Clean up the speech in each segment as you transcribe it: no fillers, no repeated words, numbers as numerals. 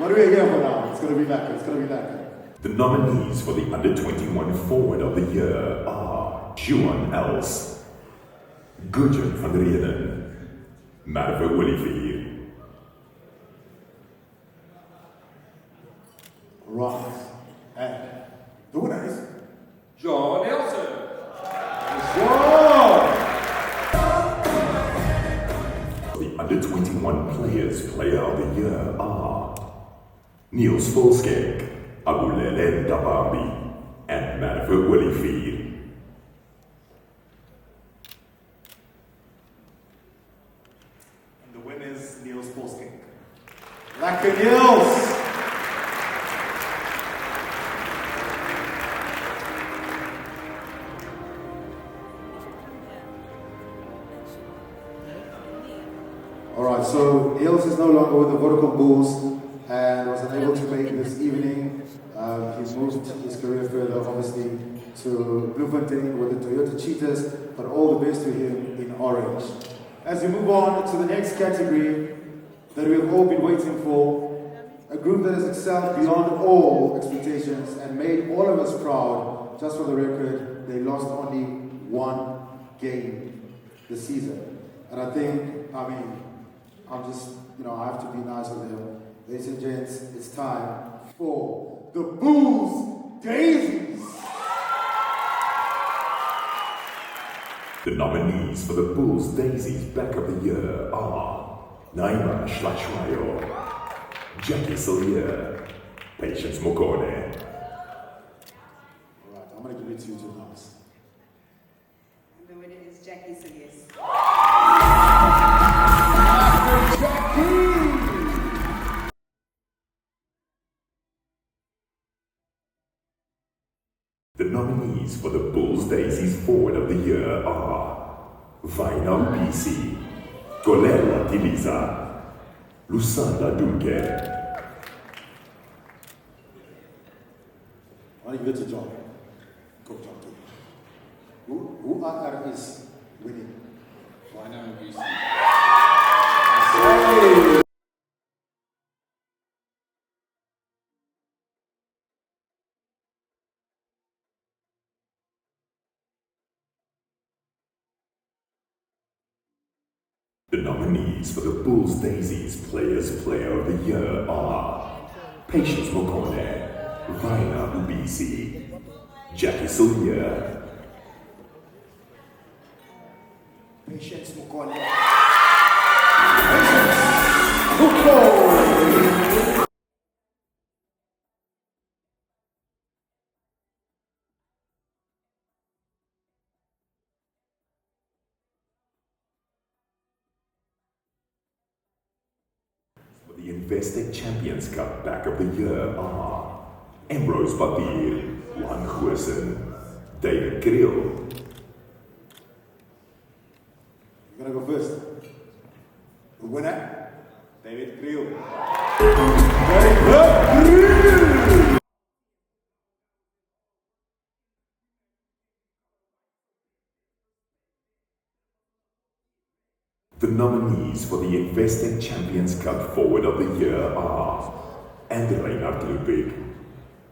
What are we here for now? It's going to be lekker. It's going to be lekker. The nominees for the Under-21 Forward of the Year are Juan Els, Gudrun van Rieden, Marve Olivier. Right. And the winner is John Nelson. John! The Under-21 Player of the Year are Neels Volschenk, Abulele Dabambi, and Marve Olivier. And the winner is Neels Volschenk. Lekker Neels! Alright, so Neels is no longer with the Vodacom Bulls and was unable to make it this evening. He's moved his career further, obviously, to Bloemfontein with the Toyota Cheetahs, but all the best to him in Orange. As we move on to the next category that we've all been waiting for, a group that has excelled beyond all expectations and made all of us proud. Just for the record, they lost only one game this season. And I think, I'm just, I have to be nice with them. Ladies and gents, it's time for the Bulls Daisies. The nominees for the Bulls Daisies Back of the Year are Naima Schlachwayo, Jakkie Cilliers, Patience Mokone. Alright, I'm going to give it to you two notes. The winner is Jakkie Cilliers. Jakkie! The nominees for the Bulls Daisies Forward of the Year are Vaina BC, Kolera Tiliza, Lusanda Dunke. I want to give it to John. Go, John. Who is winning? Vaina BC. Hey! The nominees for the Bulls Daisies Player of the Year are Patience Mokone, Vaina Ubisi, Jakkie Cilliers. Patience Mokone. Patience Mokone. The Investec Champions Cup Back of the Year are Ambrose Papier, Juan Goosen, David Kriel. You're going to go first. The winner, David Kriel. David Kriel! The nominees for the Investec Champions Cup Forward of the Year are Andre Ludwig,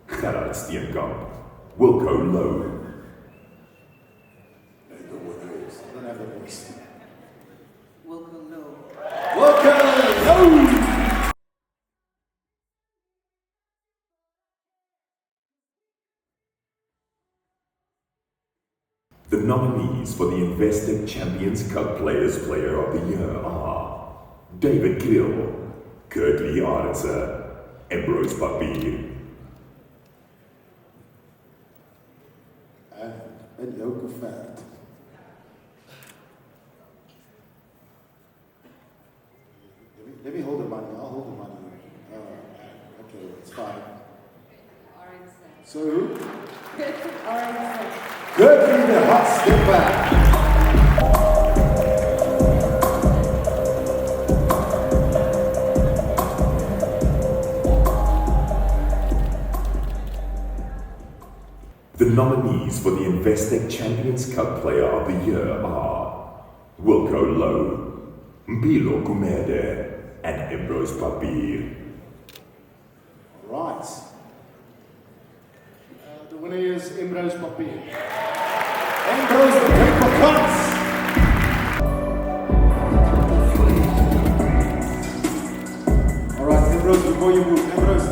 Gerard Steenkamp, Wilco Lowe. And the winner is, I don't have the voice. Welcome, Lowe. Wilco Lowe! The nominees for the Investec Champions Cup Player of the Year are David Kriel, Kurtley Arendse, Ambrose Papier. En jou gevaard. Let me hold the money. I'll hold the money. Okay, it's fine. Arendse. So who? Arendse. Good, the hot step back. The nominees for the Investec Champions Cup Player of the Year are Wilco Lowe, Mpilo Kumede, and Ambrose Papier. me is Emrose Papier. Ambrose the paper cuts. All right, Ambrose, before you move, Ambrose,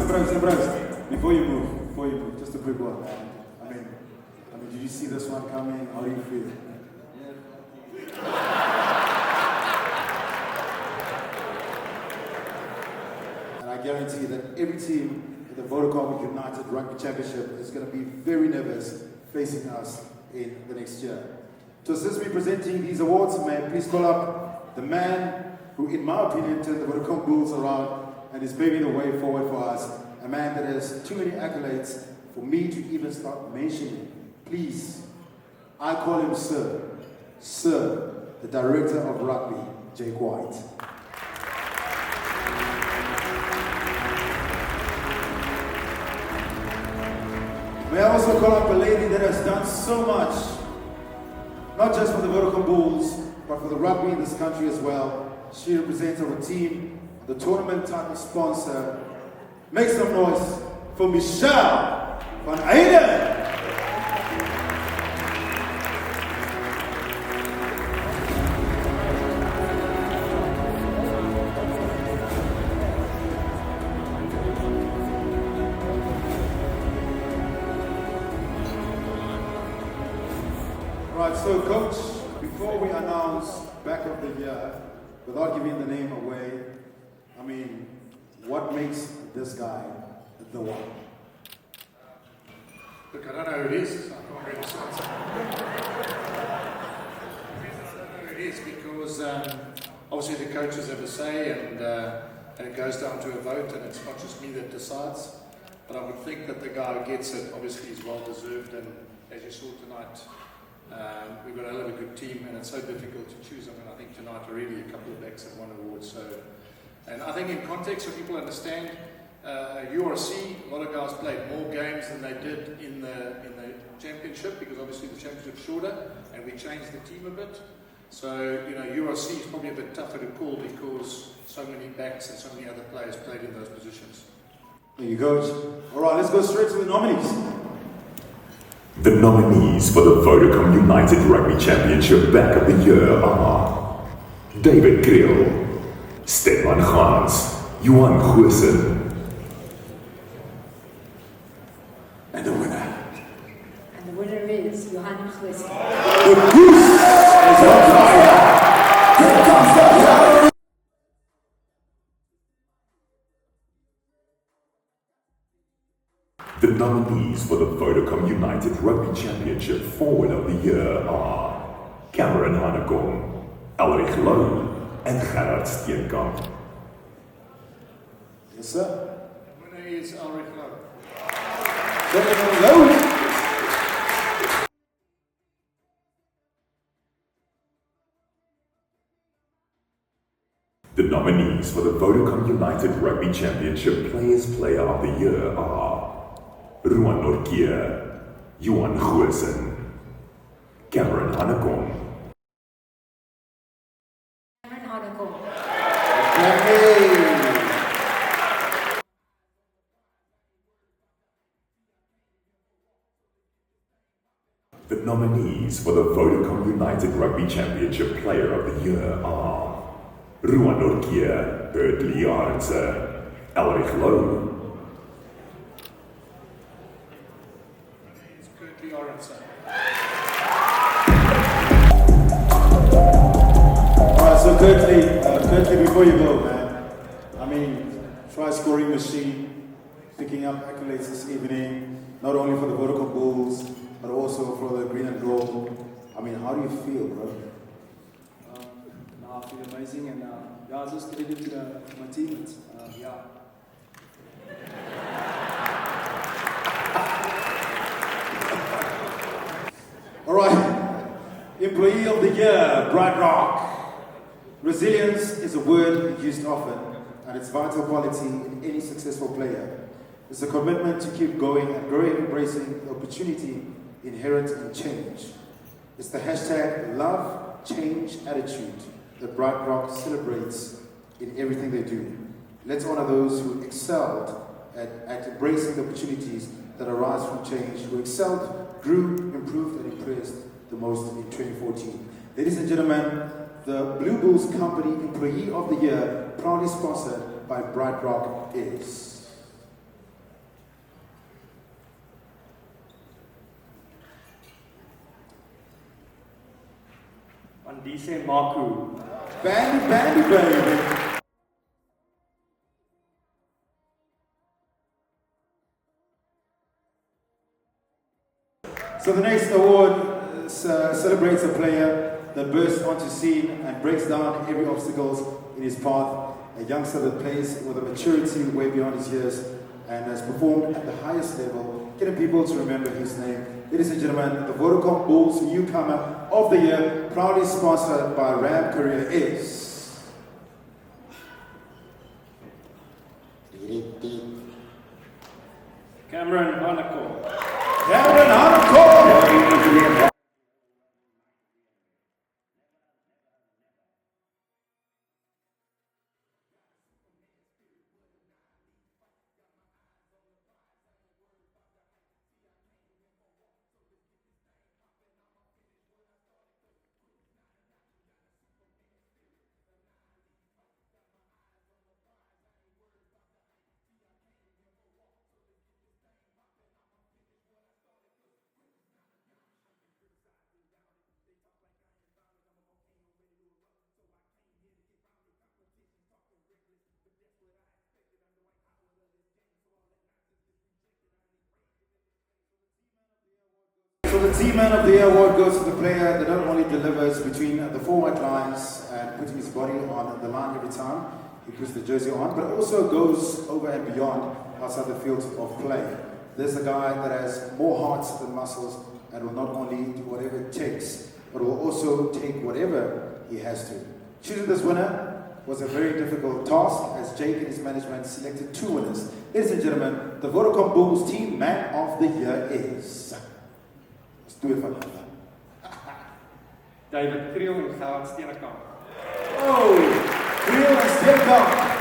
before you move, just a quick one, man. I mean, did you see this one coming? How do you feel? And I guarantee that every team in the Vodacom United Rugby Championship is going to be very nervous facing us in the next year. To assist me presenting these awards, may I please call up the man who, in my opinion, turned the Vodacom Bulls around and is paving the way forward for us. A man that has too many accolades for me to even start mentioning. Please, I call him Sir. Sir, the Director of Rugby, Jake White. May I also call up a lady that has done so much, not just for the Vodacom Bulls, but for the rugby in this country as well. She represents our team, the tournament title sponsor. Make some noise for Michelle van Eyden. Right, so coach, before we announce back of the year, without giving the name away, I mean, what makes this guy the one? Look, I don't know who it is. I can't really answer. I don't know who it is because obviously the coaches have a say and it goes down to a vote and it's not just me that decides. But I would think that the guy who gets it obviously is well deserved, and as you saw tonight, we've got a hell of a good team and it's so difficult to choose. I mean, I think tonight already a couple of backs have won awards. So, and I think in context, so people understand, URC, a lot of guys played more games than they did in the championship, because obviously the championship's shorter and we changed the team a bit. So, you know, URC is probably a bit tougher to call because so many backs and so many other players played in those positions. There you go. All right, let's go straight to the nominees. The nominees for the Vodacom United Rugby Championship Back of the Year are David Kriel, Stefan Gans, Johan Goosen. And the winner. And the winner is Johan Goosen. The Goose is on fire. Here comes the power. The nominees for the Vodacom United Rugby Championship Forward of the Year are Cameron Hanekom, Elrich Low, and Gerard Steenkamp. Yes, sir. The winner is Elrich Low. The nominees for the Vodacom United Rugby Championship Player of the Year are Ruan Norkier, Johan Goosen, Cameron Hanekom. Cameron Hanekom. The nominees for the Vodacom United Rugby Championship Player of the Year are Ruan Norkier, Bertley Arendse, Elrich Low. Alright, so Curtly, before you go, man, I mean, try scoring machine, picking up accolades this evening, not only for the Vodacom Bulls, but also for the green and gold. I mean, how do you feel, bro? I feel amazing, and yeah, I just credit to my teammates. Yeah. All right, Employee of the Year, Bright Rock. Resilience is a word used often, and it's vital quality in any successful player. It's a commitment to keep going and growing, embracing the opportunity inherent in change. It's the hashtag love change attitude that Bright Rock celebrates in everything they do. Let's honor those who excelled at embracing the opportunities that arise from change, who excelled, grew, improved, and impressed the most in 2014. Ladies and gentlemen, the Blue Bulls Company Employee of the Year, proudly sponsored by Bright Rock, is... Andise Maku. Bandy. So the next award celebrates a player that bursts onto scene and breaks down every obstacle in his path. A youngster that plays with a maturity way beyond his years and has performed at the highest level, getting people to remember his name. Ladies and gentlemen, the Vodacom Bulls Newcomer of the Year, proudly sponsored by Ram Career, is... Cameron Hanekom. Hanekom! So the Team Man of the Year award goes to the player that not only delivers between the four white lines and putting his body on the line every time he puts the jersey on, but also goes over and beyond outside the field of play. There's a guy that has more hearts than muscles and will not only do whatever it takes, but will also take whatever he has to. Choosing this winner was a very difficult task, as Jake and his management selected two winners. Ladies and gentlemen, the Vodacom Bulls Team Man of the Year is... Let's do it for David Kriel en Gerard Steenekamp. Oh, Kriel en Steenekamp.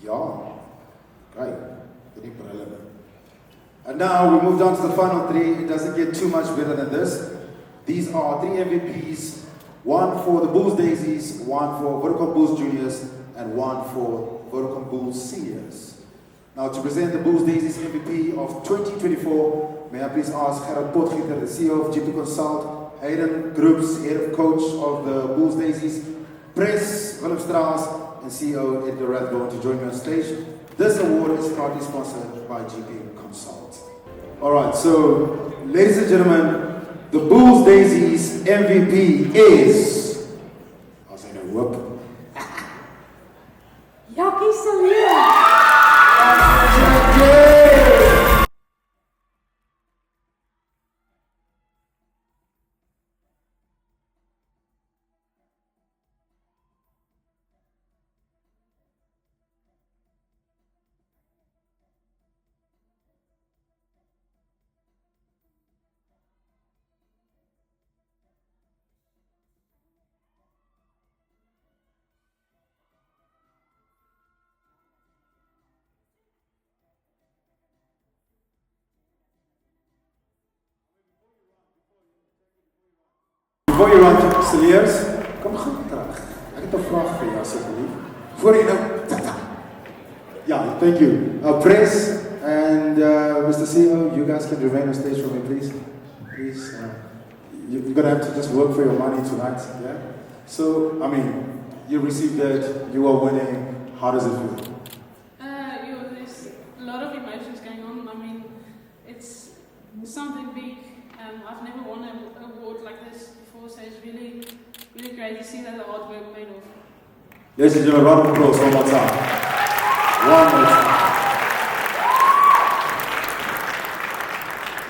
Yeah, right, getting brilliant. And now we move down to the final three. It doesn't get too much better than this. These are 3 MVPs, one for the Bulls Daisies, one for Vodacom Bulls Juniors, and one for Vodacom Bulls Seniors. Now to present the Bulls Daisies MVP of 2024, may I please ask Gerard Potgieter, the CEO of GP Consult, Hayden Groups, Head of Coach of the Bulls Daisies, Press Willem Strauss, and CEO Edgar Rathbone to join me on stage. This award is proudly sponsored by GP Consult. Alright, so ladies and gentlemen, the Bulls Daisies MVP is... I'll say no whoop. Jakkie Cilliers. Before you run to Cilliers, kom gou terug. Ek het 'n vraag vir jou asseblief. Voor jy nou... Yeah, thank you. Press and Mr. CEO, you guys can remain on stage for me, please. Please, you're going to have to just work for your money tonight, yeah? So, I mean, you received it, you are winning. How does it feel? There's a lot of emotions going on. I mean, it's something big. I've never won an award like this before, so it's really, really great to see that the hard work paid off. Ladies and gentlemen, round of applause one more time. One more time.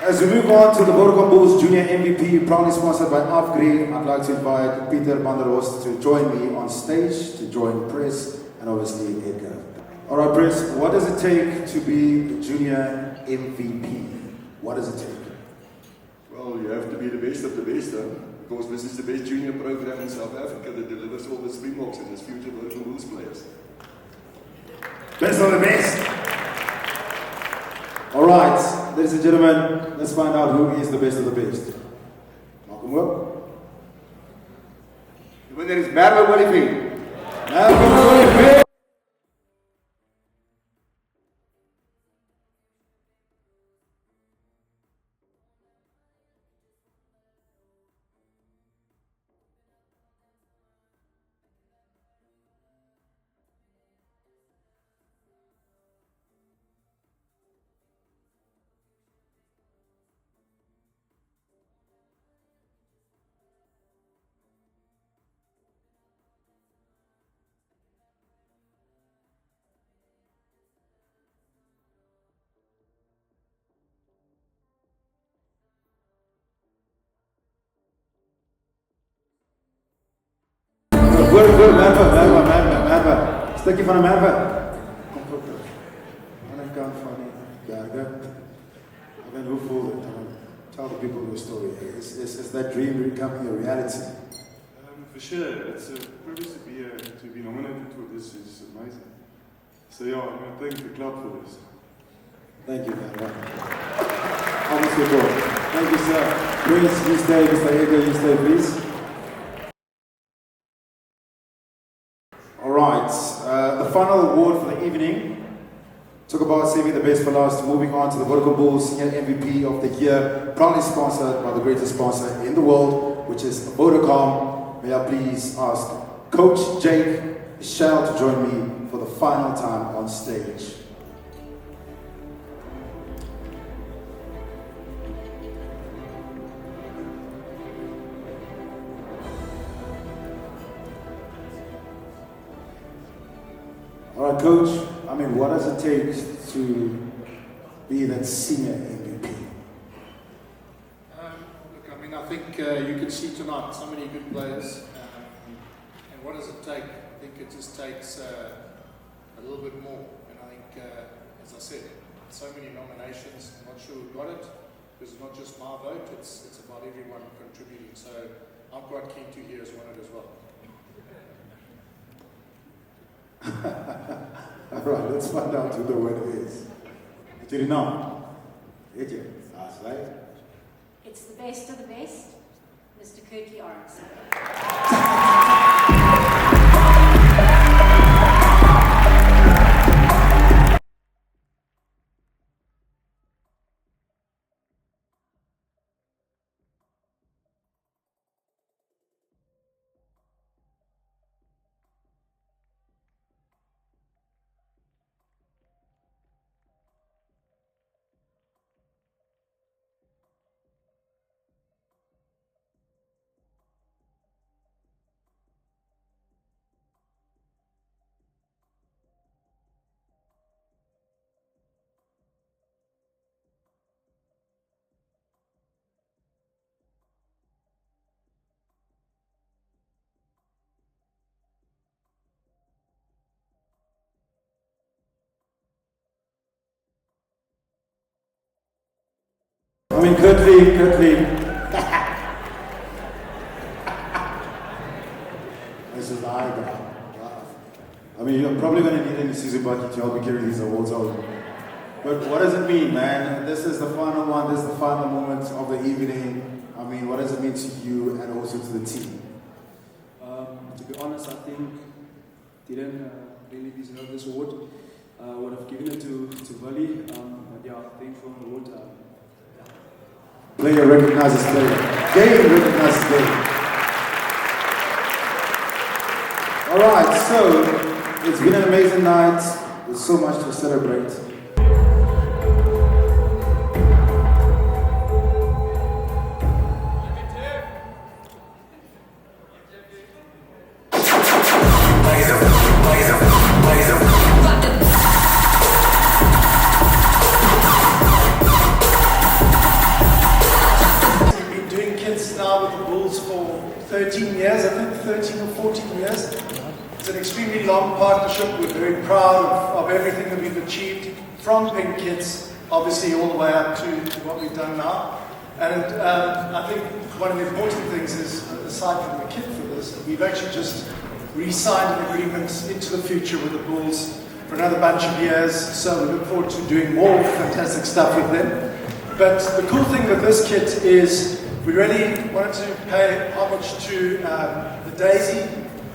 As we move on to the Vodacom Bulls Junior MVP, proudly sponsored by Afgri, I'd like to invite Peter Banderos to join me on stage, to join Press, and obviously Edgar. Alright Press, what does it take to be the Junior MVP? What does it take? Well, you have to be the best of the best, because this is the best junior program in South Africa that delivers all the Springboks and its future Vodacom Bulls players. Best of the best! Alright, ladies and gentlemen, let's find out who is the best of the best. Welcome up. The winner is Merwe Olivier. Merwe Olivier! Goed, Merwe. Stukje van de Merwe. Kom goed terug. Aan de kant van die Bergen. I mean, who fooled it? Tell the people your story. Is that dream becoming a reality? For sure, it's a privilege to be nominated for this. Is amazing. So yeah, I'm going to thank the club for this. Thank you, Merwe. Honestly, bro. Thank you, sir. Prince, you stay. Mr. Edgar, you stay, please. Alright, the final award for the evening. Talk about saving the best for last. Moving on to the Vodacom Bulls Senior MVP of the Year, proudly sponsored by the greatest sponsor in the world, which is Vodacom. May I please ask Coach Jake Michelle to join me for the final time on stage. Alright, Coach, I mean, what does it take to be that senior MVP? Look, I mean, I think you can see tonight so many good players. And what does it take? I think it just takes a little bit more. And I think, as I said, so many nominations. I'm not sure who got it, because it's not just my vote, it's about everyone contributing. So I'm quite keen to hear who's won it as well. Alright, let's find out who the winner is. Do you know? That's right. It's the best of the best, Mr. Kirky Arendse. I mean, Kurtley. This is the high guy. I mean, you're probably going to need any season bucket to help you carry these awards out. But what does it mean, man? This is the final one. This is the final moment of the evening. I mean, what does it mean to you and also to the team? To be honest, I think didn't really deserve this award. Would have given it to Vali. But yeah, thankful for the award. Player recognizes player. Game recognizes game. Alright, so it's been an amazing night. There's so much to celebrate. Ladies and It's an extremely long partnership. We're very proud of everything that we've achieved from pink kits, obviously all the way up to what we've done now. And I think one of the important things is, aside from the kit for this, we've actually just re-signed an agreement into the future with the Bulls for another bunch of years. So we look forward to doing more fantastic stuff with them. But the cool thing with this kit is we really wanted to pay homage to the Daisy.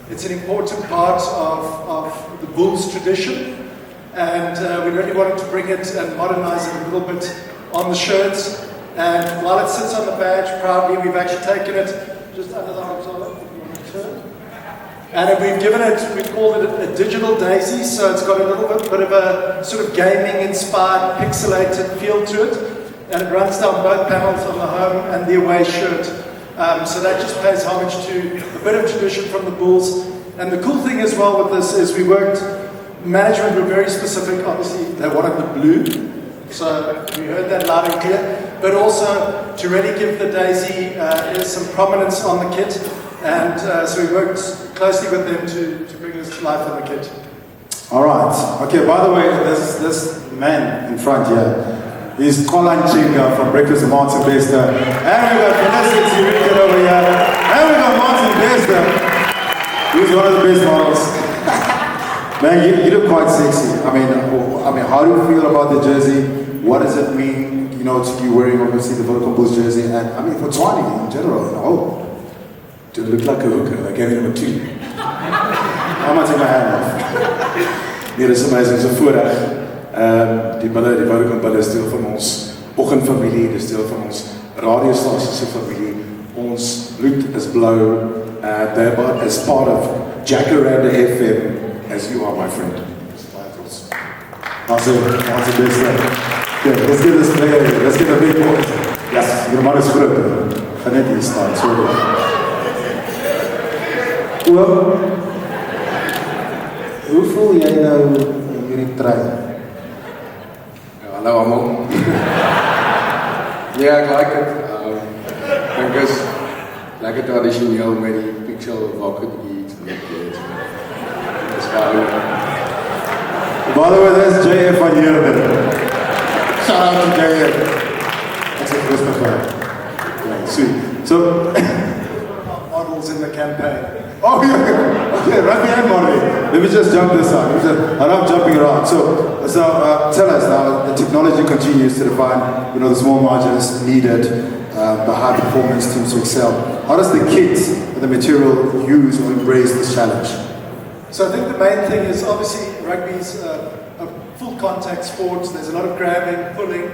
It's an important part of the Bulls tradition, and we really wanted to bring it and modernize it a little bit on the shirts. And while it sits on the badge proudly, we've actually taken it just under the horizontal, and we've given it, we call it a digital Daisy, so it's got a little bit of a sort of gaming-inspired, pixelated feel to it, and it runs down both panels on the home and the away shirt. So that just pays homage to a bit of tradition from the Bulls. And the cool thing as well with this is management were very specific. Obviously, they wanted the blue, so we heard that loud and clear. But also to really give the Daisy some prominence on the kit. And so we worked closely with them to bring this to life on the kit. All right. Okay, by the way, this man in front here, he's Colin Chinga from Breakfast with Martin Bester. And we got Felicity Rickett over here. And we got Martin Bester. He's one of the best models. Man, you look quite sexy. I mean, how do you feel about the jersey? What does it mean, to you wearing obviously the Vodacom Bulls jersey? And I mean, for Tshwane in general, do it look like a hooker? They gave him a 2. I'm going to take my hand off. Nee, dit is amazing. So voorreg. Die Vodacom Bulls is deel van ons oggendfamilie, dis deel van ons radiostasie se familie. Ons bloed is blou. They're as part of Jakkie FM as you are, my friend. Awesome. Okay, let's get this player. Let's get a big one. Yes, your man is good. Hanekom start. Hoe voel jy nou in hierdie trein? Hallo allemaal. Ja, ek like het. Ek dink is lekker tradisioneel met die pixel wakker eat en dit. Dis baie. By the way, that's JF van Heerden. Shout out to JF. That's a Christmas guy. Yeah, sweet. So, models in the campaign. Oh, yeah. Okay, Rugby and modeling. Let me just jump this out. I'm jumping around. So tell us now, the technology continues to define, the small margins needed, the high performance teams to excel. How does the kit and the material use or embrace this challenge? So I think the main thing is obviously rugby's a full contact sport. There's a lot of grabbing, pulling.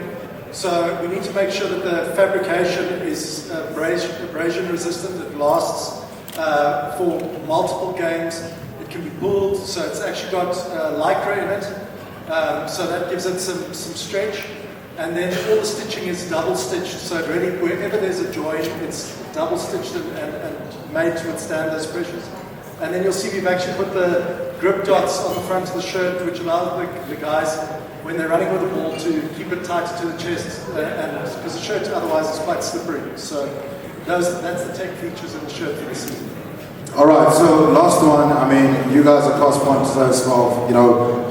So we need to make sure that the fabrication is abrasion resistant. It lasts for multiple games. It can be pulled, so it's actually got lycra in it, so that gives it some stretch. And then all the stitching is double stitched, so it really, wherever there's a join, it's double stitched and made to withstand those pressures. And then you'll see we've actually put the grip dots on the front of the shirt, which allows the guys, when they're running with the ball, to keep it tight to the chest, and because the shirt otherwise is quite slippery. So that's the tech features in the shirt for the season. All right, so last one. I mean, you guys are co-sponsors of,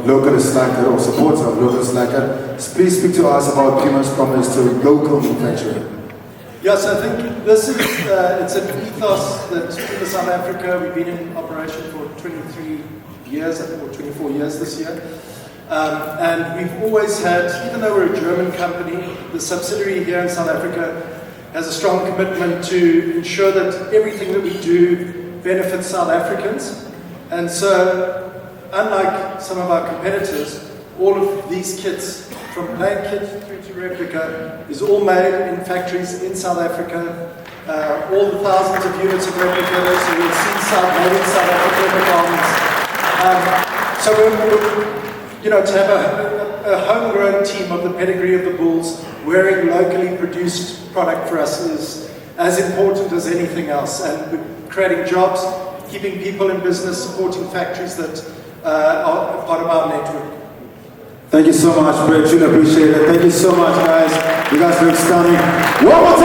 Localist Slacker or supporters of Localist Slacker. Please speak to us about Puma's promise to local manufacturing. Yes, I think this is it's an ethos that in South Africa we've been in operation for 23 years, I think, or 24 years this year. And we've always had, even though we're a German company, the subsidiary here in South Africa has a strong commitment to ensure that everything that we do benefits South Africans. And so, unlike some of our competitors, all of these kits, from plain kit through to replica, is all made in factories in South Africa. All the thousands of units of replicas, so you'll see made in South Africa in the garments. So we're to have a homegrown team of the pedigree of the Bulls wearing locally produced product for us is as important as anything else. And we're creating jobs, keeping people in business, supporting factories that are part of our network. Thank you so much, Brett. Appreciate it. Thank you so much, guys. You guys look stunning. One more time.